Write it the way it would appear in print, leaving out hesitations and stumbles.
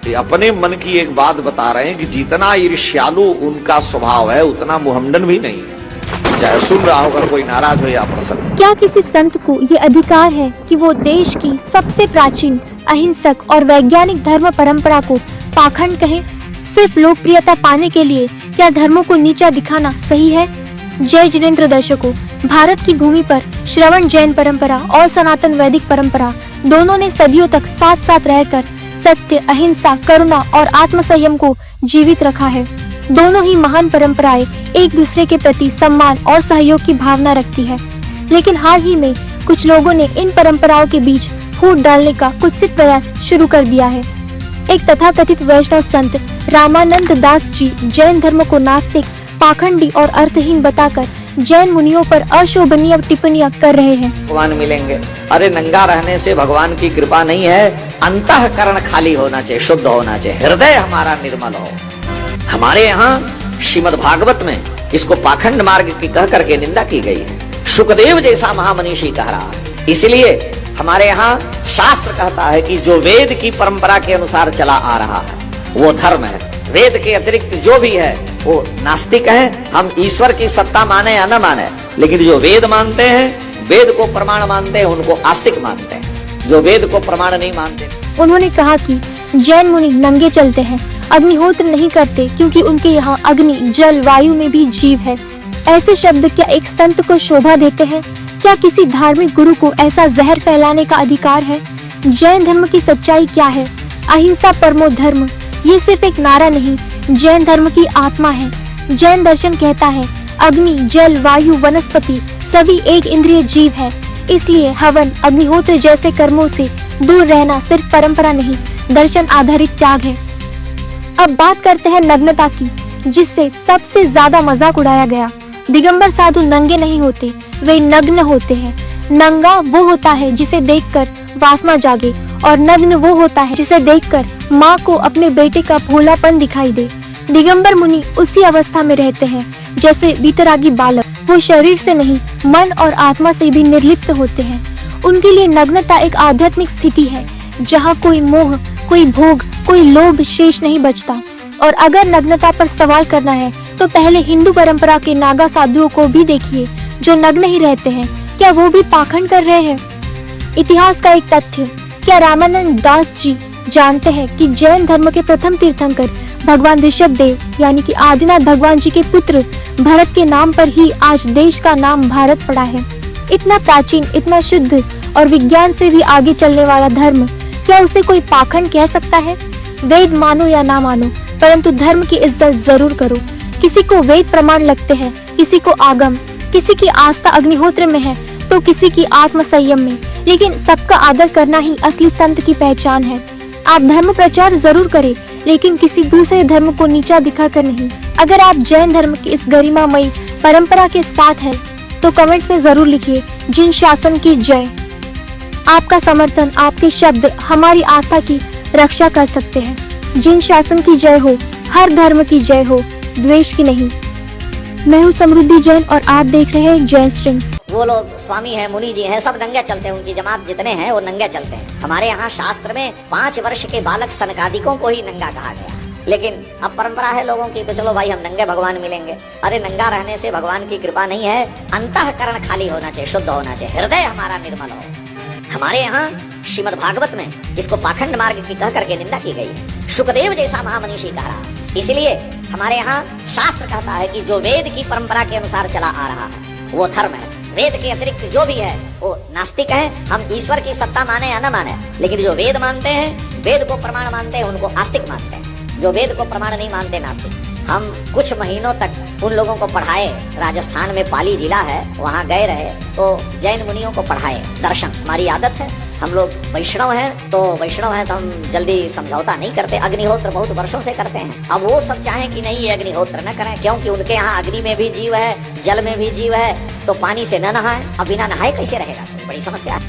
ये अपने मन की एक बात बता रहे हैं कि जितना ईर्ष्यालु उनका स्वभाव है उतना मुहम्मदन भी नहीं है। चाहे सुन रहा होगा कोई नाराज हो या प्रसन्न। क्या किसी संत को ये अधिकार है कि वो देश की सबसे प्राचीन, अहिंसक और वैज्ञानिक धर्म परंपरा को पाखंड कहे? सिर्फ लोकप्रियता पाने के लिए क्या धर्मों को नीचा दिखाना सही है? जय जिनेंद्र दर्शकों, भारत की भूमि पर श्रवण जैन परंपरा और सनातन वैदिक परंपरा दोनों ने सदियों तक साथ साथ रहकर सत्य, अहिंसा, करुणा और आत्मसंयम को जीवित रखा है। दोनों ही महान परंपराएं एक दूसरे के प्रति सम्मान और सहयोग की भावना रखती है। लेकिन हाल ही में कुछ लोगों ने इन परंपराओं के बीच फूट डालने का कुत्सित प्रयास शुरू कर दिया है। एक तथाकथित वैष्णव संत रामानंद दास जी जैन धर्म को नास्तिक, पाखंडी और अर्थहीन बताकर जैन मुनियों पर अशोभनीय टिप्पणियां कर रहे हैं। भगवान मिलेंगे। अरे नंगा रहने से भगवान की कृपा नहीं है, अंतःकरण खाली होना चाहिए, शुद्ध होना चाहिए, हृदय हमारा निर्मल हो। हमारे यहाँ श्रीमद् भागवत में इसको पाखंड मार्ग की कह करके निंदा की गई है। शुकदेव जैसा महामनीषी कह रहा है। इसलिए हमारे यहाँ शास्त्र कहता है कि जो वेद की परंपरा के अनुसार चला आ रहा है वो धर्म है। वेद के अतिरिक्त जो भी है वो नास्तिक है। हम ईश्वर की सत्ता माने या न माने, लेकिन जो वेद मानते हैं, वेद को प्रमाण मानते हैं, उनको आस्तिक मानते हैं। जो वेद को प्रमाण नहीं मानते। उन्होंने कहा कि जैन मुनि नंगे चलते हैं, अग्निहोत्र नहीं करते क्योंकि उनके यहाँ अग्नि, जल, वायु में भी जीव है। ऐसे शब्द क्या एक संत को शोभा देते हैं? क्या किसी धार्मिक गुरु को ऐसा जहर फैलाने का अधिकार है? जैन धर्म की सच्चाई क्या है? अहिंसा परमो धर्म, ये सिर्फ एक नारा नहीं, जैन धर्म की आत्मा है। जैन दर्शन कहता है अग्नि, जल, वायु, वनस्पति सभी एक इंद्रिय जीव है। इसलिए हवन, अग्निहोत्र जैसे कर्मों से दूर रहना सिर्फ परंपरा नहीं, दर्शन आधारित त्याग है। अब बात करते हैं नग्नता की, जिससे सबसे ज्यादा मजाक उड़ाया गया। दिगंबर साधु नंगे नहीं होते, वे नग्न होते हैं। नंगा वो होता है जिसे देखकर वासना जागे, और नग्न वो होता है जिसे देखकर माँ को अपने बेटे का भोलापन दिखाई दे। दिगंबर मुनि उसी अवस्था में रहते हैं जैसे वितरागी बालक। वो शरीर से नहीं, मन और आत्मा से भी निर्लिप्त होते हैं। उनके लिए नग्नता एक आध्यात्मिक स्थिति है जहाँ कोई मोह, कोई भोग, कोई लोभ शेष नहीं बचता। और अगर नग्नता पर सवाल करना है तो पहले हिंदू परंपरा के नागा साधुओं को भी देखिए जो नग्न ही रहते हैं। क्या वो भी पाखंड कर रहे हैं? इतिहास का एक तथ्य, क्या रामानंद दास जी जानते हैं कि जैन धर्म के प्रथम तीर्थंकर भगवान ऋषभ देव यानी कि आदिनाथ भगवान जी के पुत्र भरत के नाम पर ही आज देश का नाम भारत पड़ा है। इतना प्राचीन, इतना शुद्ध और विज्ञान से भी आगे चलने वाला धर्म, क्या उसे कोई पाखंड कह सकता है? वेद मानो या ना मानो, परंतु धर्म की इज्जत जरूर करो। किसी को वेद प्रमाण लगते हैं, किसी को आगम, किसी की आस्था अग्निहोत्र में है तो किसी की आत्म संयम में, लेकिन सबका आदर करना ही असली संत की पहचान है। आप धर्म प्रचार जरूर करें, लेकिन किसी दूसरे धर्म को नीचा दिखाकर नहीं। अगर आप जैन धर्म की इस गरिमामयी परंपरा के साथ हैं, तो कमेंट्स में जरूर लिखिए जिन शासन की जय। आपका समर्थन, आपके शब्द हमारी आस्था की रक्षा कर सकते हैं। जिन शासन की जय हो, हर धर्म की जय हो, द्वेष की नहीं। मैं हूँ समृद्धि जैन और आप देख रहे हैं जैन स्ट्रिंग्स। वो लोग स्वामी हैं, मुनि जी हैं, सब नंगे चलते हैं। उनकी जमात जितने हैं वो नंगे चलते हैं। हमारे यहाँ शास्त्र में 5 वर्ष के बालक सनकादिकों को ही नंगा कहा गया। लेकिन अब परंपरा है लोगों की, तो चलो भाई हम नंगे भगवान मिलेंगे। अरे नंगा रहने से भगवान की कृपा नहीं है, अंतःकरण खाली होना चाहिए, शुद्ध होना चाहिए, हृदय हमारा निर्मल हो। हमारे यहाँ श्रीमद् भागवत में इसको पाखंड मार्ग की कह करके निंदा की गई है। शुकदेव जैसा महामनीषी कह रहा है। इसलिए हमारे यहाँ शास्त्र कहता है कि जो वेद की परंपरा के अनुसार चला आ रहा है वो धर्म है। वेद के अतिरिक्त जो भी है वो नास्तिक है। हम ईश्वर की सत्ता माने या न माने, लेकिन जो वेद मानते हैं, वेद को प्रमाण मानते हैं, उनको आस्तिक मानते हैं। जो वेद को प्रमाण नहीं मानते, नास्तिक। हम कुछ महीनों तक उन लोगों को पढ़ाए। राजस्थान में पाली जिला है, वहाँ गए रहे तो जैन मुनियों को पढ़ाए दर्शन। हमारी आदत है, हम लोग वैष्णव हैं तो हम जल्दी समझौता नहीं करते। अग्निहोत्र बहुत वर्षों से करते हैं। अब वो सब चाहें कि नहीं ये अग्निहोत्र न करें, क्योंकि उनके यहाँ अग्नि में भी जीव है, जल में भी जीव है, तो पानी से न नहाए। अब बिना नहाए कैसे रहेगा? बड़ी समस्या है।